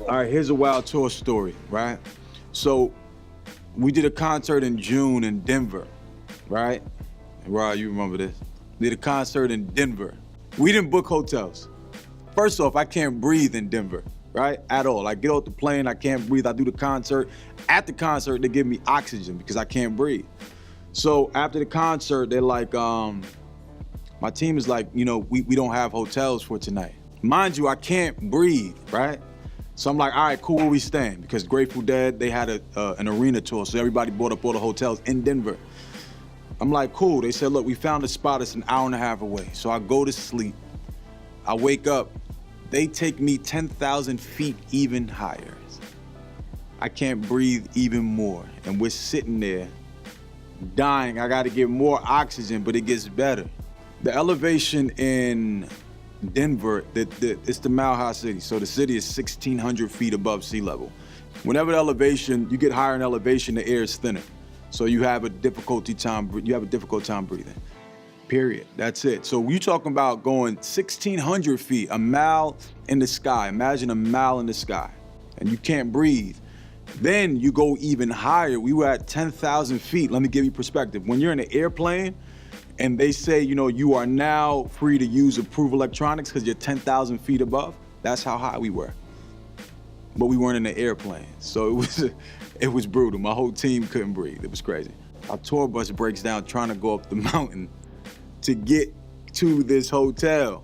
All right, here's a wild tour story, right? So we did a concert in June in Denver, right? And Rod, you remember this? We did a concert in Denver. We didn't book hotels. First off, I can't breathe in Denver, right? At all. I get off the plane, I can't breathe. I do the concert. At the concert, they give me oxygen because I can't breathe. So after the concert, they're like, my team is like, we don't have hotels for tonight. Mind you, I can't breathe, right? So I'm like, all right, cool, where we staying? Because Grateful Dead, they had an arena tour, so everybody bought up all the hotels in Denver. I'm like, cool. They said, look, we found a spot that's an hour and a half away. So I go to sleep. I wake up. They take me 10,000 feet even higher. I can't breathe even more. And we're sitting there dying. I got to get more oxygen, but it gets better. The elevation in Denver, it's the Mile High City. So the city is 1,600 feet above sea level. Whenever the elevation, you get higher in elevation, the air is thinner. So you have a difficult time breathing, period. That's it. So you talking about going 1,600 feet, a mile in the sky. Imagine a mile in the sky, and you can't breathe. Then you go even higher. We were at 10,000 feet. Let me give you perspective. When you're in an airplane and they say, you are now free to use approved electronics because you're 10,000 feet above, that's how high we were. But we weren't in an airplane. So it was brutal. My whole team couldn't breathe. It was crazy. Our tour bus breaks down trying to go up the mountain to get to this hotel.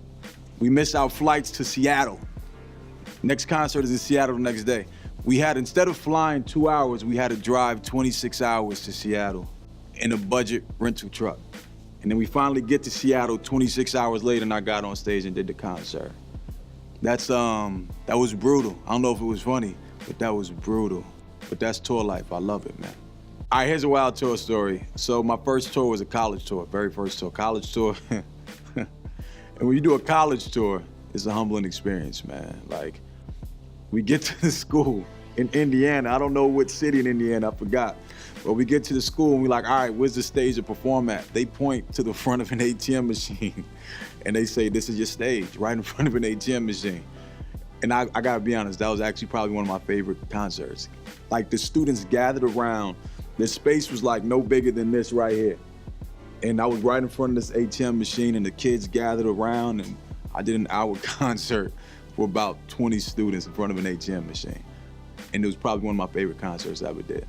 We missed our flights to Seattle. Next concert is in Seattle the next day. Instead of flying 2 hours, we had to drive 26 hours to Seattle in a budget rental truck. And then we finally get to Seattle 26 hours later, and I got on stage and did the concert. That was brutal. I don't know if it was funny, but that was brutal. But that's tour life. I love it, man. All right, here's a wild tour story. So my first tour was a college tour, very first tour, college tour. And when you do a college tour, it's a humbling experience, man. Like, we get to the school in Indiana. I don't know what city in Indiana, I forgot. But we get to the school and we're like, all right, where's the stage to perform at? They point to the front of an ATM machine and they say, this is your stage, right in front of an ATM machine. And I gotta be honest, that was actually probably one of my favorite concerts. Like, the students gathered around, the space was like no bigger than this right here. And I was right in front of this ATM machine and the kids gathered around and I did an hour concert for about 20 students in front of an ATM machine. And it was probably one of my favorite concerts I ever did.